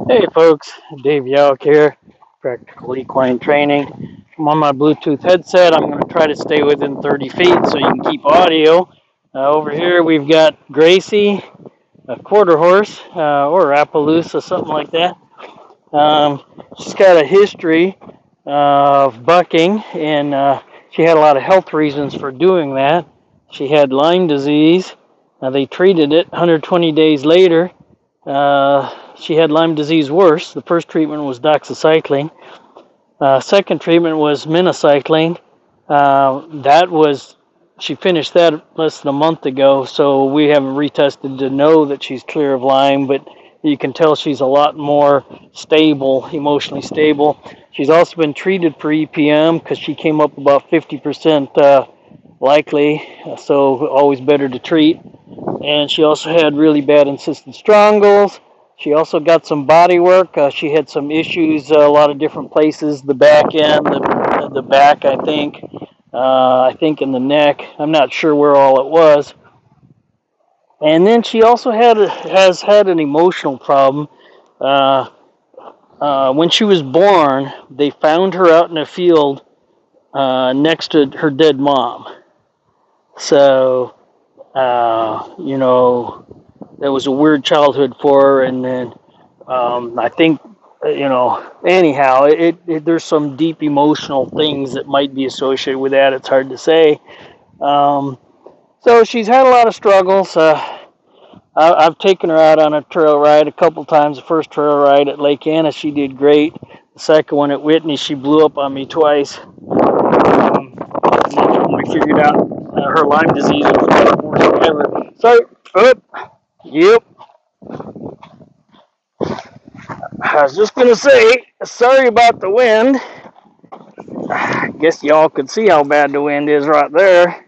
Hey folks, Dave Yelk here, Practical Equine Training. I'm on my Bluetooth headset. I'm going to try to stay within 30 feet so you can keep audio. Over here we've got Gracie, a quarter horse, or Appaloosa, something like that. She's got a history of bucking, and she had a lot of health reasons for doing that. She had Lyme disease. They treated it. 120 days later, she had Lyme disease worse. The first treatment was doxycycline. Second treatment was minocycline. That was She finished that less than a month ago, so we haven't retested to know that she's clear of Lyme, but you can tell she's a lot more stable, emotionally stable. She's also been treated for EPM because she came up about 50% likely, so always better to treat. And she also had really bad insistent strangles. She also got some body work. She had some issues a lot of different places, the back end, the back, I think in the neck. I'm not sure where all it was. And then she also has had an emotional problem. Uh, when she was born, they found her out in a field next to her dead mom. So, that was a weird childhood for her. And then I think, anyhow, there's some deep emotional things that might be associated with that. It's hard to say. Um, so she's had a lot of struggles. I've taken her out on a trail ride a couple times. The first trail ride at Lake Anna, she did great. The second one at Whitney, she blew up on me twice. And then we figured out her Lyme disease was worse than ever. So, yep. I was just gonna say, sorry about the wind. I guess y'all could see how bad the wind is right there.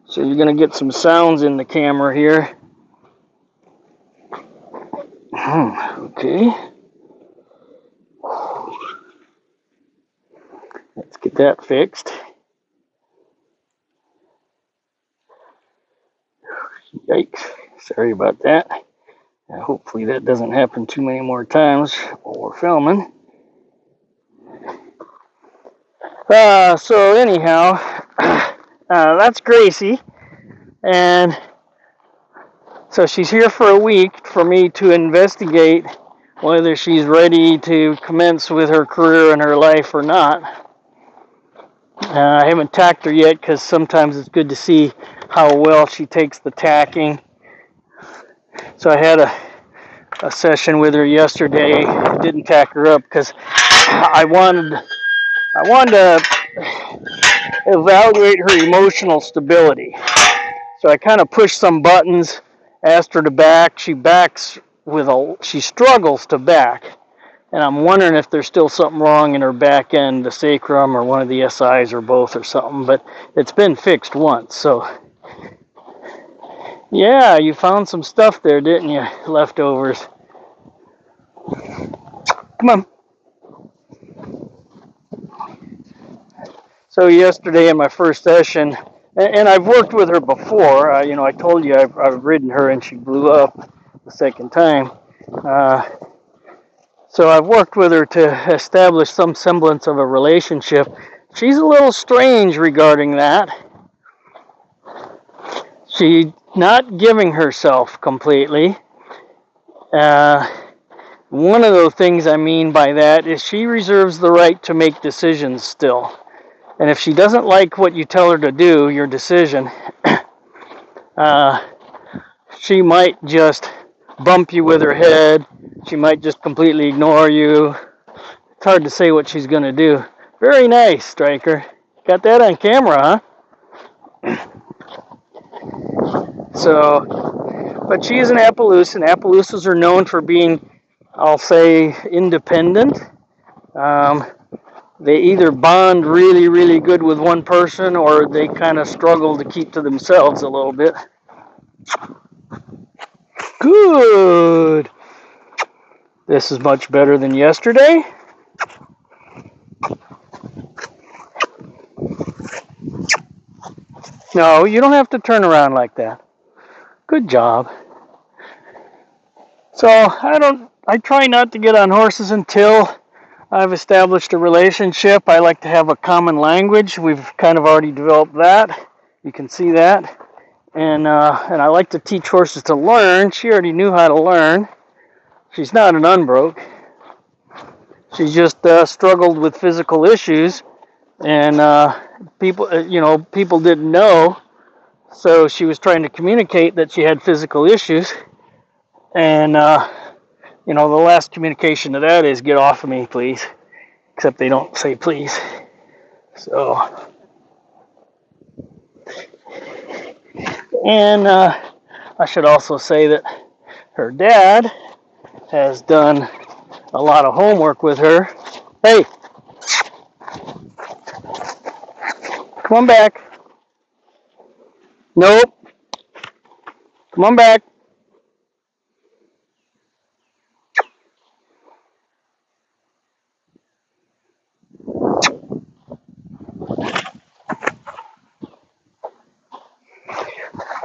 So you're gonna get some sounds in the camera here. Okay. Let's get that fixed. Yikes. Sorry about that. Hopefully that doesn't happen too many more times while we're filming. So anyhow, that's Gracie. And so she's here for a week for me to investigate whether she's ready to commence with her career in her life or not. I haven't tacked her yet because sometimes it's good to see how well she takes the tacking. So I had a session with her yesterday. Didn't tack her up because I wanted to evaluate her emotional stability. So I kind of pushed some buttons, asked her to back. She struggles to back. And I'm wondering if there's still something wrong in her back end, the sacrum or one of the SIs or both or something, but it's been fixed once. So yeah, you found some stuff there, didn't you? Leftovers. Come on. So yesterday in my first session, and I've worked with her before. I told you I've ridden her and she blew up the second time. So I've worked with her to establish some semblance of a relationship. She's a little strange regarding that. She's not giving herself completely. One of the things I mean by that is she reserves the right to make decisions still. And if she doesn't like what you tell her to do, your decision, she might just bump you with her head. She might just completely ignore you. It's hard to say what she's going to do. Very nice, Striker. Got that on camera, huh? But she is an Appaloosa, and Appaloosas are known for being, I'll say, independent. They either bond really, really good with one person, or they kind of struggle to keep to themselves a little bit. Good. This is much better than yesterday. No, you don't have to turn around like that. Good job. So I try not to get on horses until I've established a relationship. I like to have a common language. We've kind of already developed that. You can see that. And I like to teach horses to learn. She already knew how to learn. She's not an unbroke. She's just struggled with physical issues, and people didn't know. So she was trying to communicate that she had physical issues, and the last communication to that is get off of me, please. Except they don't say please. So, and I should also say that her dad has done a lot of homework with her. Hey, come on back. Nope. Come on back.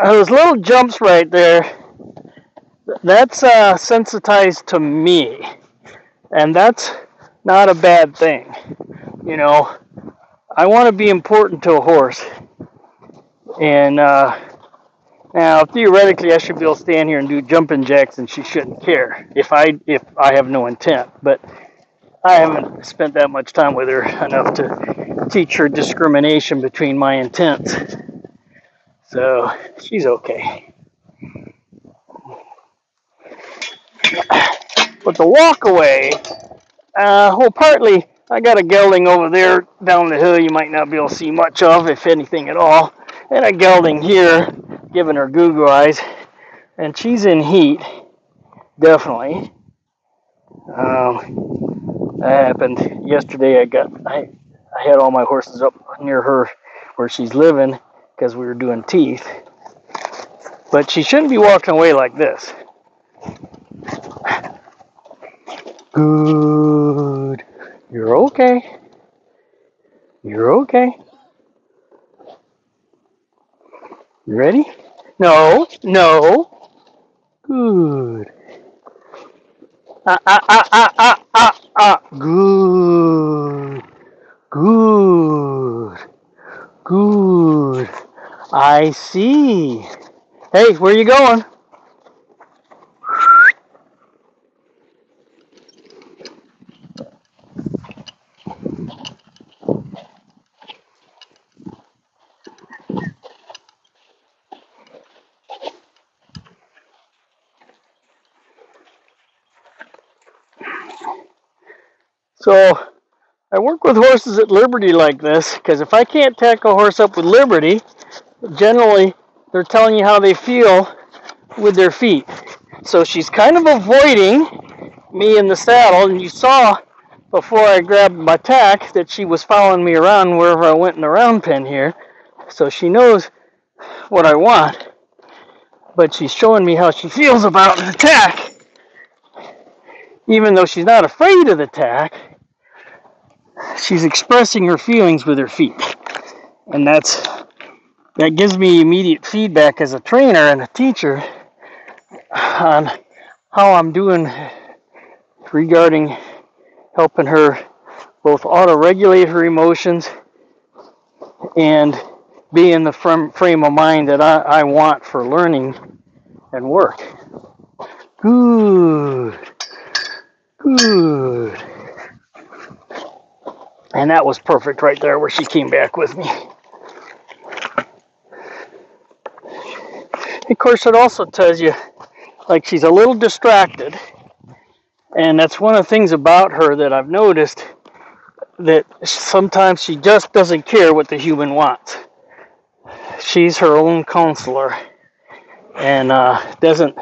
Those little jumps right there, that's sensitized to me. And that's not a bad thing. I want to be important to a horse. And now, theoretically, I should be able to stand here and do jumping jacks, and she shouldn't care if I have no intent. But I haven't spent that much time with her enough to teach her discrimination between my intents. So she's okay. But the walk away, partly I got a gelding over there down the hill you might not be able to see much of, if anything at all. And a gelding here, giving her goo-goo eyes. And she's in heat, definitely. That happened yesterday. I had all my horses up near her where she's living because we were doing teeth. But she shouldn't be walking away like this. Good. You're okay. You're okay. You ready? No. Good. Good. Good. I see. Hey, where you going? So, I work with horses at liberty like this because if I can't tack a horse up with liberty, generally they're telling you how they feel with their feet. So she's kind of avoiding me in the saddle, and you saw before I grabbed my tack that she was following me around wherever I went in the round pen here. So she knows what I want, but she's showing me how she feels about the tack. Even though she's not afraid of the tack, she's expressing her feelings with her feet. And that gives me immediate feedback as a trainer and a teacher on how I'm doing regarding helping her both auto-regulate her emotions and be in the frame of mind that I want for learning and work. Good. And that was perfect right there where she came back with me. Of course, it also tells you, like, she's a little distracted. And that's one of the things about her that I've noticed, that sometimes she just doesn't care what the human wants. She's her own counselor and doesn't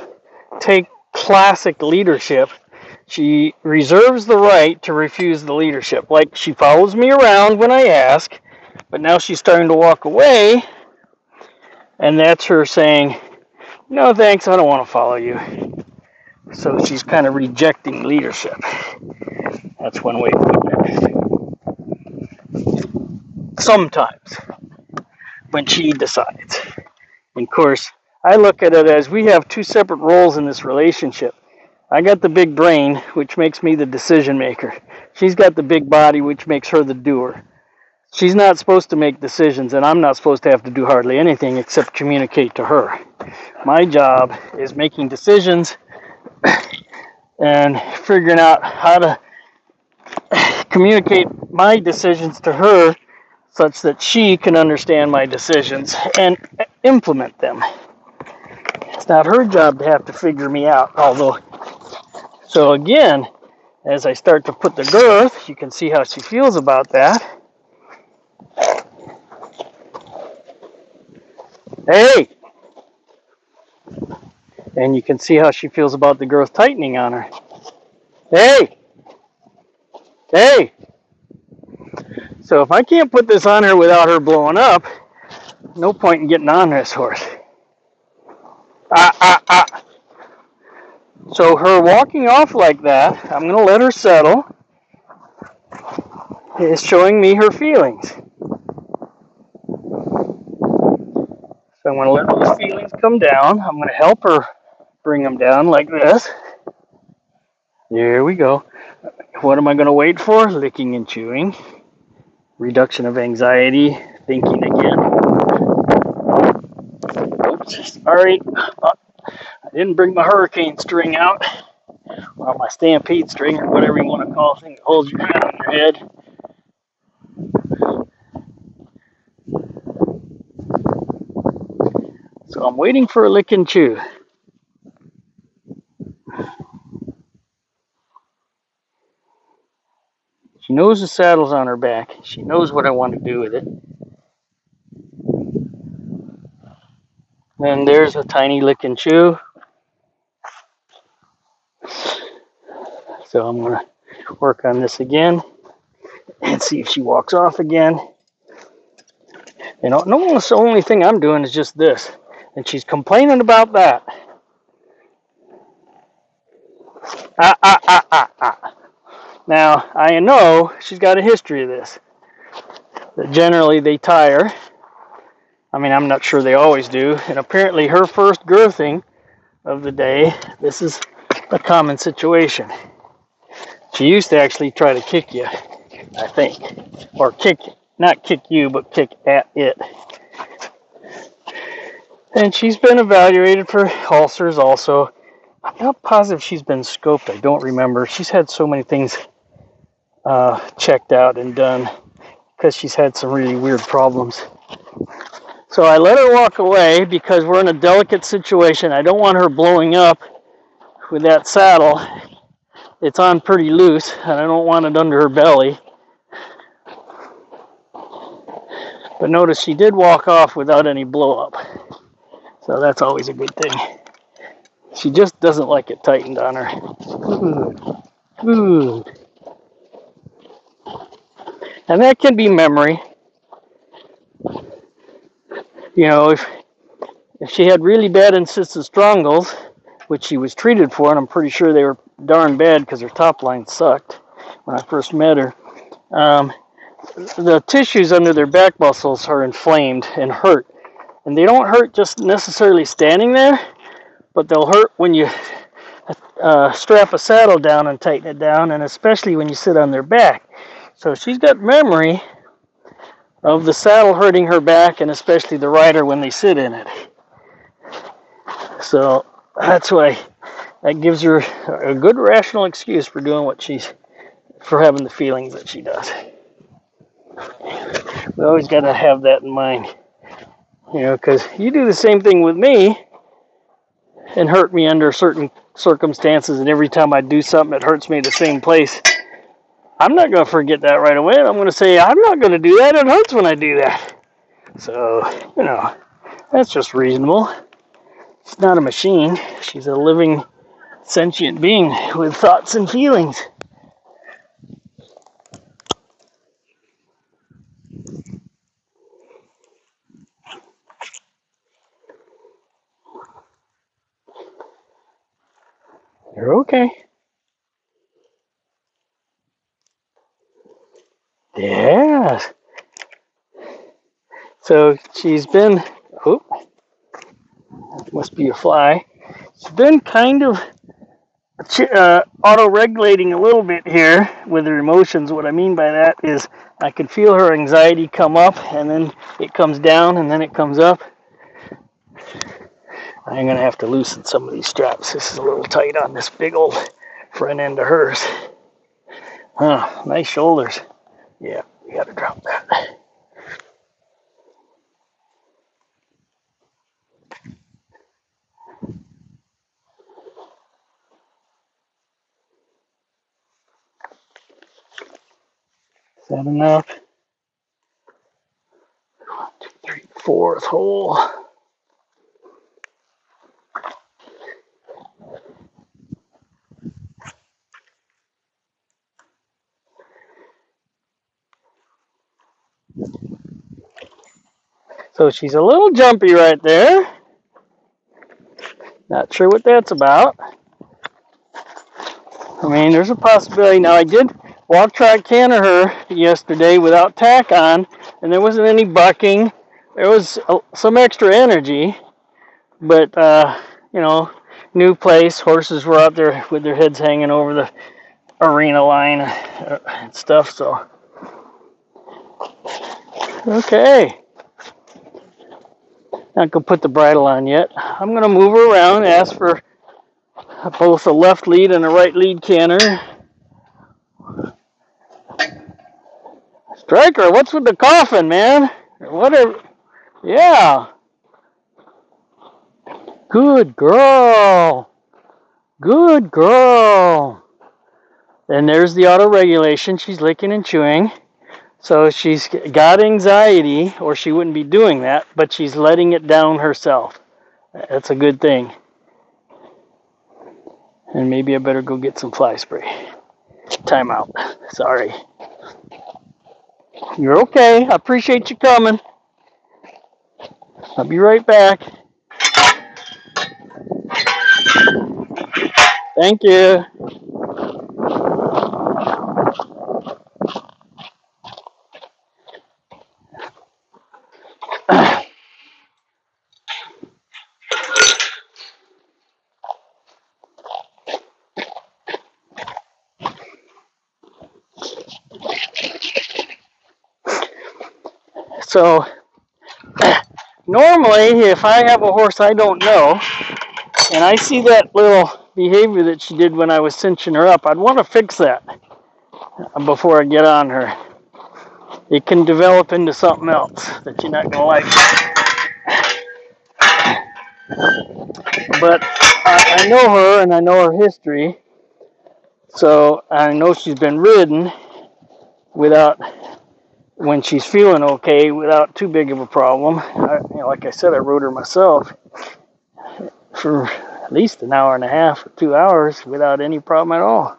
take classic leadership. She reserves the right to refuse the leadership. Like, she follows me around when I ask, but now she's starting to walk away, and that's her saying, no thanks, I don't want to follow you. So she's kind of rejecting leadership. That's one way of putting it. Sometimes, when she decides. And of course, I look at it as we have two separate roles in this relationship. I got the big brain, which makes me the decision maker. She's got the big body, which makes her the doer. She's not supposed to make decisions, and I'm not supposed to have to do hardly anything except communicate to her. My job is making decisions and figuring out how to communicate my decisions to her such that she can understand my decisions and implement them. It's not her job to have to figure me out, although. So again, as I start to put the girth, you can see how she feels about that. Hey! And you can see how she feels about the girth tightening on her. Hey! Hey! So if I can't put this on her without her blowing up, no point in getting on this horse. So her walking off like that, I'm going to let her settle, is showing me her feelings. So I'm going to let those feelings come down. I'm going to help her bring them down like this. There we go. What am I going to wait for? Licking and chewing. Reduction of anxiety. Thinking again. Oops, sorry. I didn't bring my hurricane string out. Or my stampede string, or whatever you want to call it, thing that holds your hat on your head. So I'm waiting for a lick and chew. She knows the saddle's on her back. She knows what I want to do with it. Then there's a tiny lick and chew. So I'm going to work on this again and see if she walks off again. You know, almost the only thing I'm doing is just this. And she's complaining about that. Now, I know she's got a history of this. That generally they tie her. I mean, I'm not sure they always do. And apparently her first girthing of the day, this is a common situation. She used to actually try to kick you, I think. Or not kick you, but kick at it. And she's been evaluated for ulcers also. I'm not positive she's been scoped. I don't remember. She's had so many things checked out and done because she's had some really weird problems. So I let her walk away because we're in a delicate situation. I don't want her blowing up with that saddle. It's on pretty loose, and I don't want it under her belly. But notice she did walk off without any blow up. So that's always a good thing. She just doesn't like it tightened on her. Good. And that can be memory. You know, if she had really bad insistent strongles, which she was treated for, and I'm pretty sure they were darn bad because her top line sucked when I first met her, the tissues under their back muscles are inflamed and hurt. And they don't hurt just necessarily standing there, but they'll hurt when you strap a saddle down and tighten it down, and especially when you sit on their back. So she's got memory of the saddle hurting her back, and especially the rider when they sit in it. So that's why that gives her a good rational excuse for doing for having the feelings that she does. We always got to have that in mind, you know, because you do the same thing with me and hurt me under certain circumstances, and every time I do something that hurts me the same place, I'm not going to forget that right away. I'm going to say, I'm not going to do that. It hurts when I do that. So, you know, that's just reasonable. She's not a machine. She's a living, sentient being with thoughts and feelings. You're okay. Yes. So she's been, must be a fly. She's been kind of auto-regulating a little bit here with her emotions. What I mean by that is I can feel her anxiety come up, and then it comes down, and then it comes up. I'm going to have to loosen some of these straps. This is a little tight on this big old front end of hers. Nice shoulders. Yeah, we got to drop that. Is that enough? 1, 2, 3, fourth hole. So she's a little jumpy right there. Not sure what that's about. I mean, there's a possibility. Now, I did walk track canter her yesterday without tack on, and there wasn't any bucking. There was some extra energy, but, new place. Horses were out there with their heads hanging over the arena line and stuff, so. Okay. Not going to put the bridle on yet. I'm going to move her around, ask for both a left lead and a right lead canter. Striker, what's with the coughing, man? Whatever. Yeah. Good girl. Good girl. And there's the auto regulation. She's licking and chewing. So she's got anxiety, or she wouldn't be doing that, but she's letting it down herself. That's a good thing. And maybe I better go get some fly spray. Time out. Sorry. You're okay. I appreciate you coming. I'll be right back. Thank you. So, normally, if I have a horse I don't know, and I see that little behavior that she did when I was cinching her up, I'd want to fix that before I get on her. It can develop into something else that you're not going to like. But I know her, and I know her history, so I know she's been ridden without, when she's feeling okay, without too big of a problem. Like I said, I rode her myself for at least an hour and a half or 2 hours without any problem at all.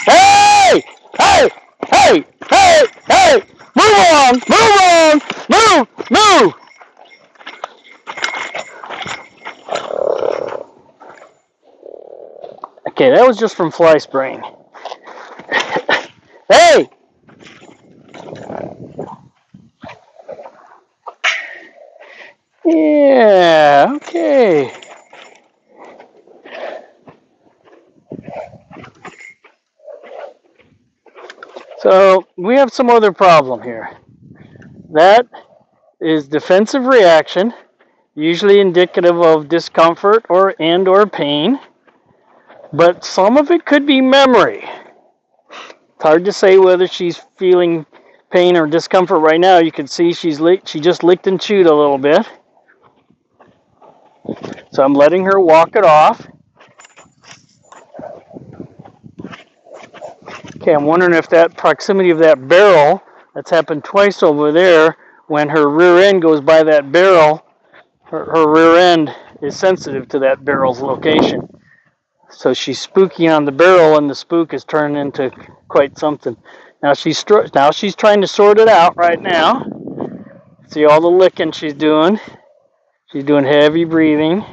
Hey! Hey! Hey! Hey! Hey! Move on! Move on! Move! Move! Okay, that was just from fly spraying. Hey! Yeah, okay. So we have some other problem here. That is defensive reaction, usually indicative of discomfort or pain, but some of it could be memory. It's hard to say whether she's feeling pain or discomfort right now. You can see she just licked and chewed a little bit. So I'm letting her walk it off. Okay, I'm wondering if that proximity of that barrel, that's happened twice over there, when her rear end goes by that barrel, her rear end is sensitive to that barrel's location. So she's spooking on the barrel, and the spook is turned into quite something. Now she's trying to sort it out right now. See all the licking she's doing. She's doing heavy breathing.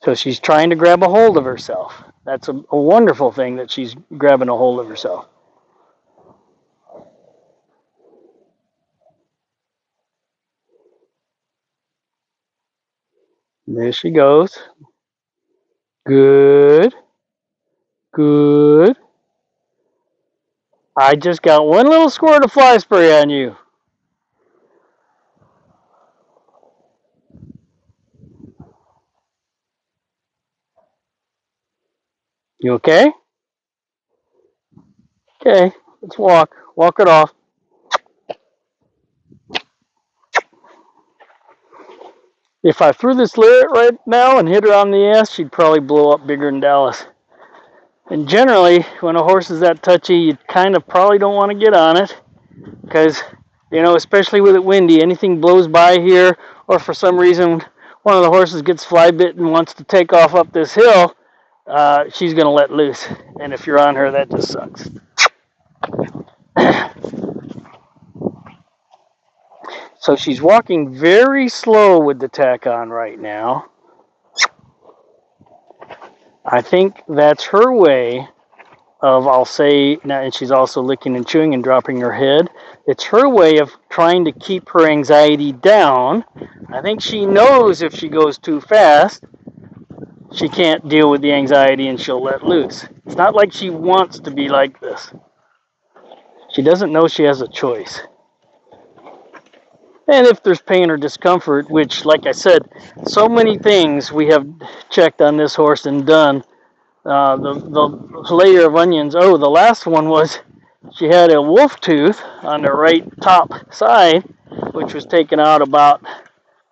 So she's trying to grab a hold of herself. That's a wonderful thing that she's grabbing a hold of herself. There she goes. Good. Good. I just got one little squirt of fly spray on you. You okay? Okay, let's walk. Walk it off. If I threw this lyret right now and hit her on the ass, she'd probably blow up bigger than Dallas. And generally, when a horse is that touchy, you kind of probably don't want to get on it because, especially with it windy, anything blows by here, or for some reason one of the horses gets fly bit and wants to take off up this hill, she's going to let loose. And if you're on her, that just sucks. So she's walking very slow with the tack on right now. I think that's her way of, I'll say, and she's also licking and chewing and dropping her head. It's her way of trying to keep her anxiety down. I think she knows if she goes too fast, she can't deal with the anxiety and she'll let loose. It's not like she wants to be like this. She doesn't know she has a choice. And if there's pain or discomfort, which, like I said, so many things we have checked on this horse and done, the layer of onions. Oh, the last one was she had a wolf tooth on the right top side, which was taken out about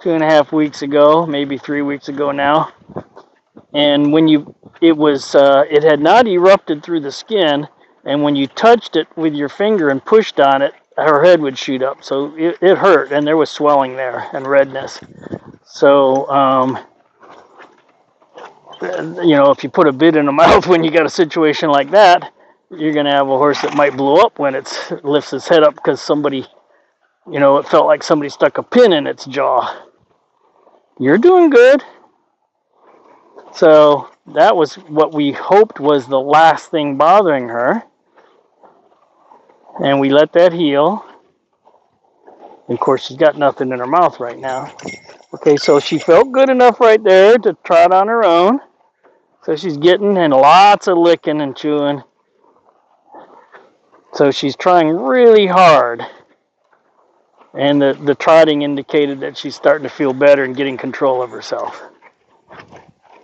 2.5 weeks ago, maybe 3 weeks ago now. And when it had not erupted through the skin, and when you touched it with your finger and pushed on it, her head would shoot up. So it hurt, and there was swelling there and redness. So, if you put a bit in the mouth when you got a situation like that, you're going to have a horse that might blow up when it lifts its head up because somebody, it felt like somebody stuck a pin in its jaw. You're doing good. So that was what we hoped was the last thing bothering her. And we let that heal. And of course, she's got nothing in her mouth right now. Okay, so she felt good enough right there to trot on her own. So she's getting and lots of licking and chewing. So she's trying really hard. And the trotting indicated that she's starting to feel better and getting control of herself.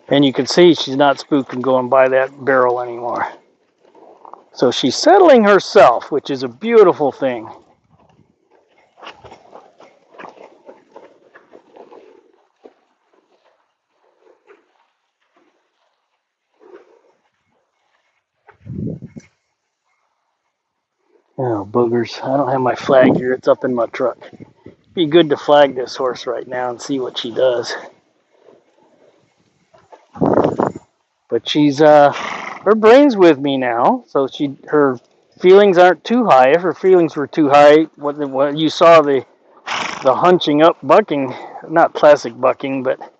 And you can see she's not spooking going by that barrel anymore. So she's settling herself, which is a beautiful thing. Oh, boogers. I don't have my flag here. It's up in my truck. Be good to flag this horse right now and see what she does. But she's, her brain's with me now, so her feelings aren't too high. If her feelings were too high, when you saw the hunching up bucking, not classic bucking, but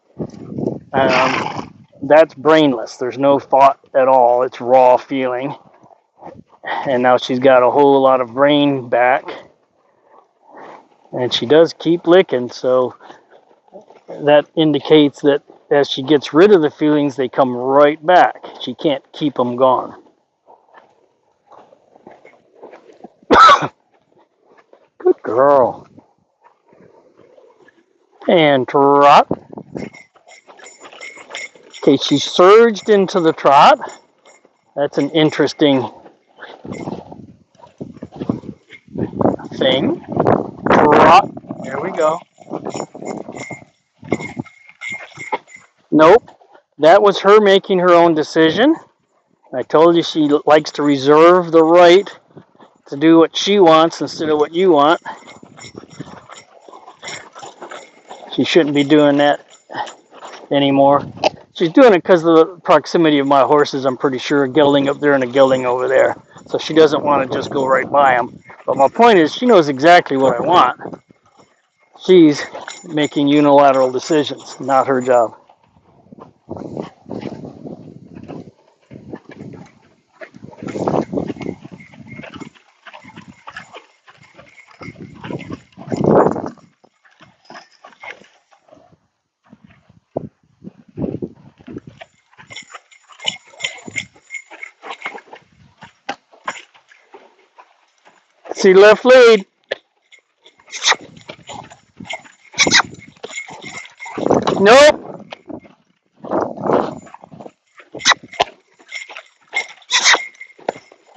that's brainless. There's no thought at all. It's raw feeling. And now she's got a whole lot of brain back. And she does keep licking, so that indicates that as she gets rid of the feelings, they come right back. She can't keep them gone. Good girl. And trot. Okay, she surged into the trot. That's an interesting thing. Trot. There we go. Nope. That was her making her own decision. I told you she likes to reserve the right to do what she wants instead of what you want. She shouldn't be doing that anymore. She's doing it because of the proximity of my horses, I'm pretty sure, a gelding up there and a gelding over there. So she doesn't want to just go right by them. But my point is, she knows exactly what I want. She's making unilateral decisions, not her job. See left lead. Nope.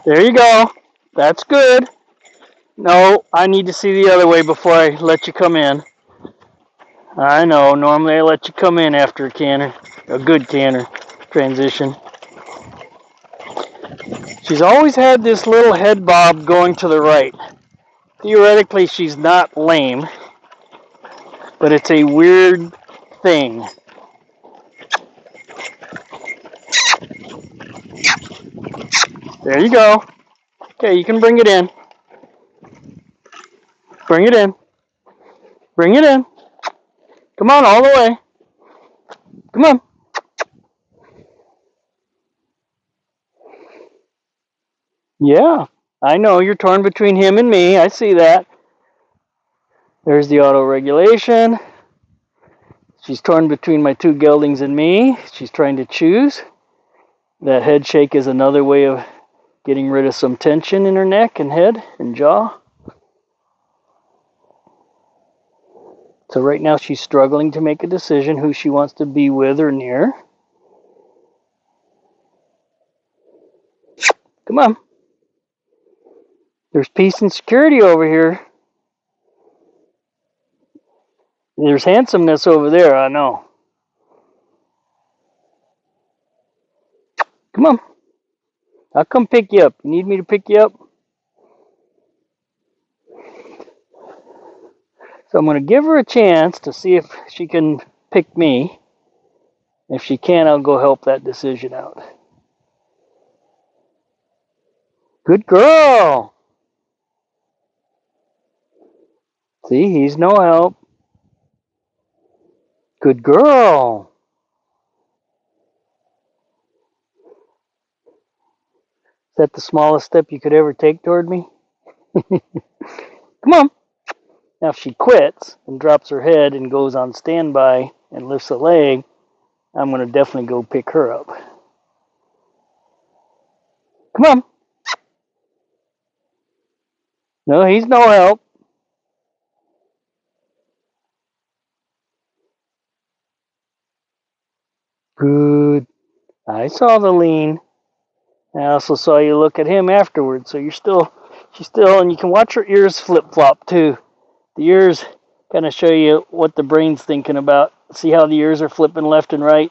There you go. That's good. No, I need to see the other way before I let you come in. I know. Normally I let you come in after a canter. A good canter transition. She's always had this little head bob going to the right. Theoretically, she's not lame, but it's a weird thing. There you go. Okay, you can bring it in. Bring it in. Bring it in. Come on, all the way. Come on. Yeah, I know. You're torn between him and me. I see that. There's the auto regulation. She's torn between my two geldings and me. She's trying to choose. That head shake is another way of getting rid of some tension in her neck and head and jaw. So right now she's struggling to make a decision who she wants to be with or near. Come on. There's peace and security over here. There's handsomeness over there, I know. Come on. I'll come pick you up. You need me to pick you up? So I'm going to give her a chance to see if she can pick me. If she can, I'll go help that decision out. Good girl. See, he's no help. Good girl. Is that the smallest step you could ever take toward me? Come on. Now, if she quits and drops her head and goes on standby and lifts a leg, I'm going to definitely go pick her up. Come on. No, he's no help. Good. I saw the lean. I also saw you look at him afterwards, so she's still, and you can watch her ears flip-flop too. The ears kind of show you what the brain's thinking about. See how the ears are flipping left and right?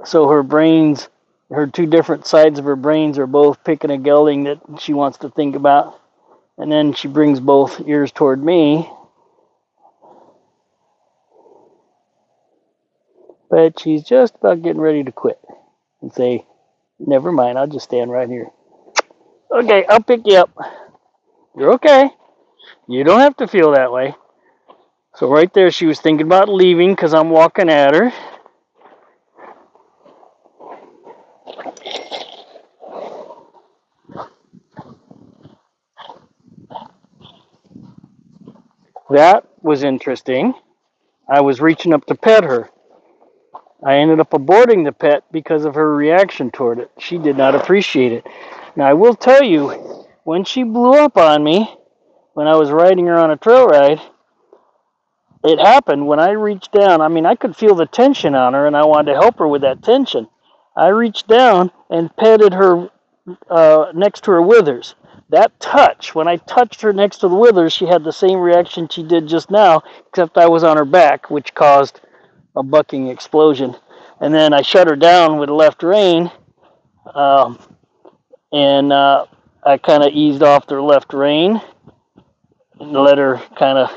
So her two different sides of her brains are both picking a gelding that she wants to think about. And then she brings both ears toward me. But she's just about getting ready to quit and say, never mind, I'll just stand right here. Okay, I'll pick you up. You're okay. You don't have to feel that way. So right there, she was thinking about leaving because I'm walking at her. That was interesting. I was reaching up to pet her. I ended up aborting the pet because of her reaction toward it. She did not appreciate it. Now, I will tell you, when she blew up on me, when I was riding her on a trail ride, it happened when I reached down. I mean, I could feel the tension on her, and I wanted to help her with that tension. I reached down and petted her next to her withers. That touch, when I touched her next to the withers, she had the same reaction she did just now, except I was on her back, which caused a bucking explosion. And then I shut her down with a left rein, and I kind of eased off the left rein and let her kind of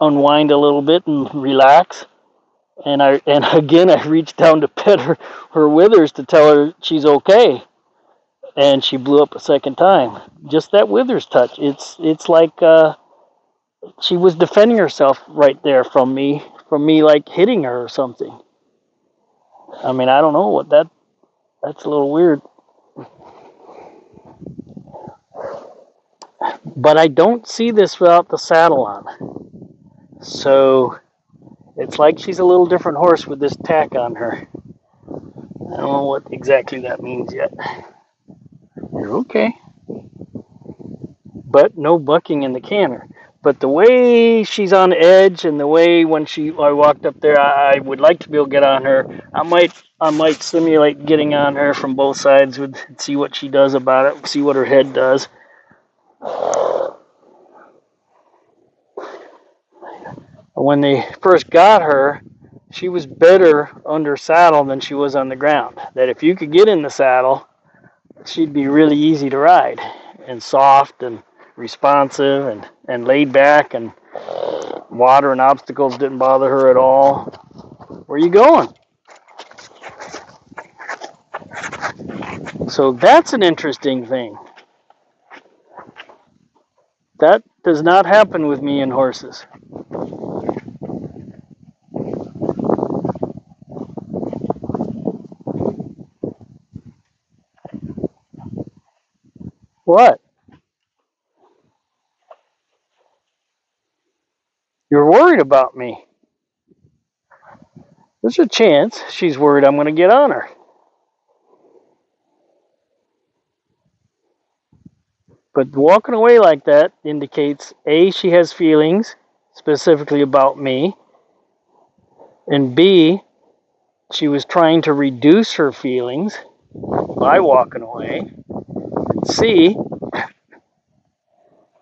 unwind a little bit and relax. And again I reached down to pet her withers to tell her she's okay. And she blew up a second time. Just that withers touch. It's like she was defending herself right there from me like hitting her or something. I mean, I don't know what that's a little weird. But I don't see this without the saddle on. So it's like she's a little different horse with this tack on her. I don't know what exactly that means yet. You're okay. but no bucking in the canter. But the way she's on edge and the way when I walked up there, I would like to be able to get on her. I might simulate getting on her from both sides and see what she does about it, see what her head does. When they first got her, she was better under saddle than she was on the ground. That if you could get in the saddle, she'd be really easy to ride and soft and responsive and laid back, and water and obstacles didn't bother her at all. Where are you going? So that's an interesting thing. That does not happen with me and horses. What? You're worried about me. There's a chance she's worried I'm going to get on her. But walking away like that indicates A, she has feelings specifically about me, and B, she was trying to reduce her feelings by walking away. And C,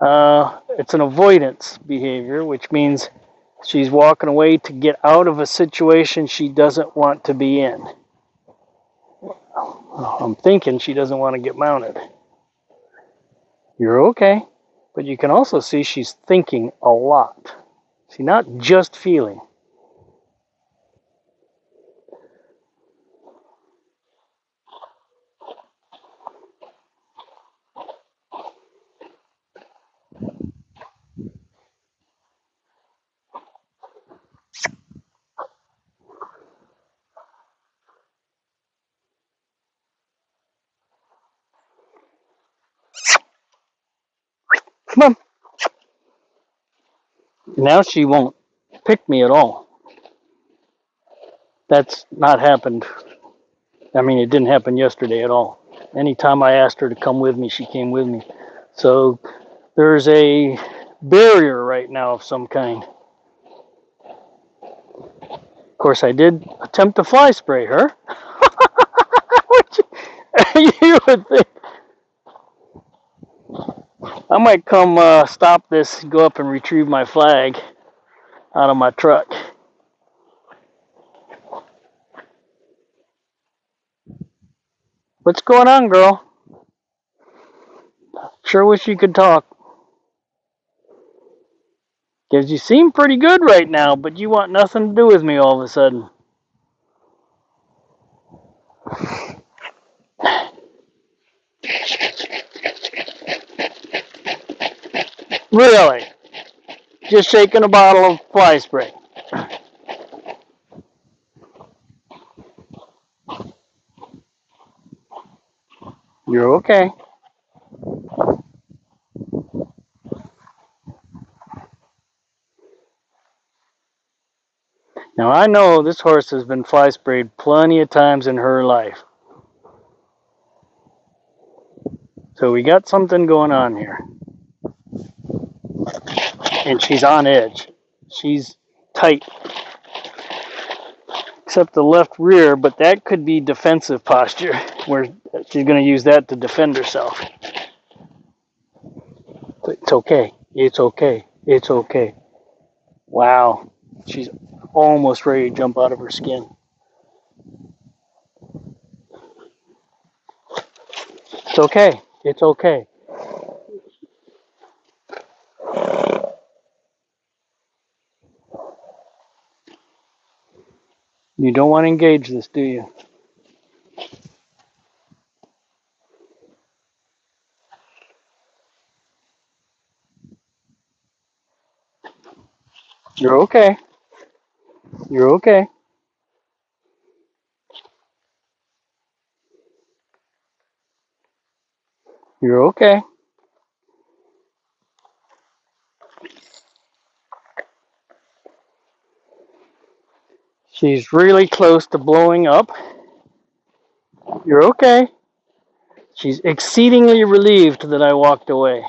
it's an avoidance behavior, which means she's walking away to get out of a situation she doesn't want to be in. I'm thinking she doesn't want to get mounted. You're okay. But you can also see she's thinking a lot. She's not just feeling. Come on. Now she won't pick me at all. That's not happened. I mean, it didn't happen yesterday at all. Anytime I asked her to come with me, she came with me. So there's a barrier right now of some kind. Of course, I did attempt to fly spray her. You would think I might come stop this, go up and retrieve my flag out of my truck. What's going on, girl? Sure wish you could talk. Because you seem pretty good right now, but you want nothing to do with me all of a sudden. Really? Just shaking a bottle of fly spray. You're okay. Now I know this horse has been fly sprayed plenty of times in her life. So we got something going on here. And she's on edge. She's tight. Except the left rear, but that could be defensive posture, where she's going to use that to defend herself. It's okay. It's okay. It's okay. Wow. She's almost ready to jump out of her skin. It's okay. It's okay. You don't want to engage this, do you? You're okay. You're okay. You're okay. She's really close to blowing up. You're okay. She's exceedingly relieved that I walked away.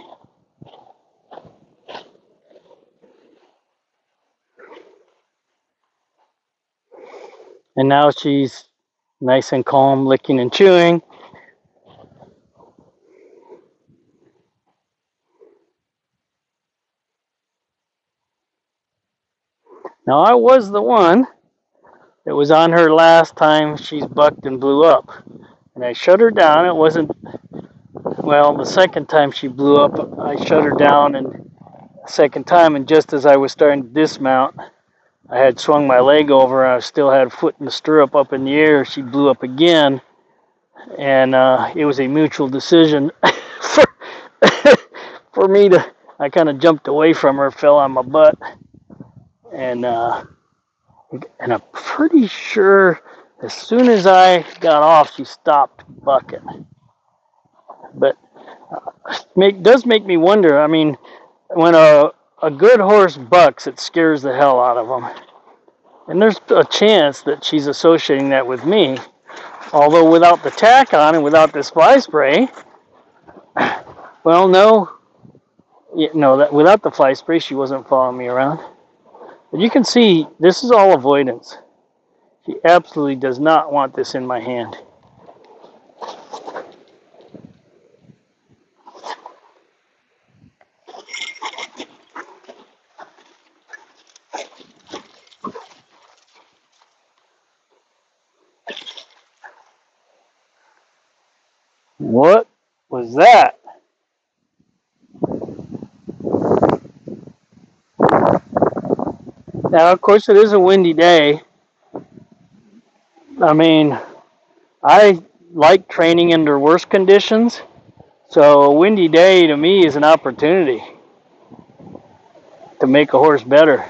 And now she's nice and calm, licking and chewing. Now I was the one that was on her last time she's bucked and blew up. And I shut her down. It wasn't, well, the second time she blew up, I shut her down, and the second time, and just as I was starting to dismount, I had swung my leg over, and I still had a foot in the stirrup up in the air. She blew up again, and it was a mutual decision for, for me to, I kind of jumped away from her, fell on my butt, and I'm pretty sure as soon as I got off, she stopped bucking. But does make me wonder. I mean, when a good horse bucks, it scares the hell out of them. And there's a chance that she's associating that with me. Although without the tack on and without this fly spray, well, no, that without the fly spray, she wasn't following me around. But you can see this is all avoidance. She absolutely does not want this in my hand. What was that? Now, of course, it is a windy day. I mean, I like training under worse conditions, so a windy day to me is an opportunity to make a horse better.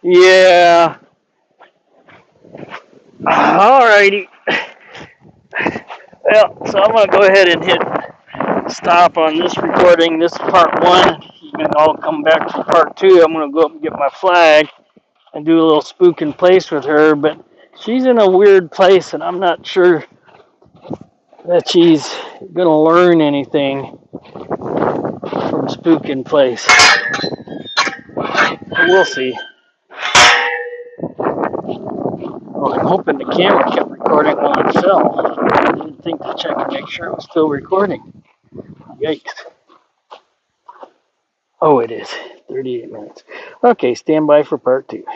Yeah. Alrighty. Well, so I'm going to go ahead and hit stop on this recording. This is part one. You can all come back for part two. I'm going to go up and get my flag and do a little spook in place with her, but she's in a weird place, and I'm not sure that she's going to learn anything from spook in place. We'll see. Well, I'm hoping the camera kept recording while it fell. I didn't think to check and make sure it was still recording. Yikes. Oh, it is. 38 minutes. Okay, stand by for part two.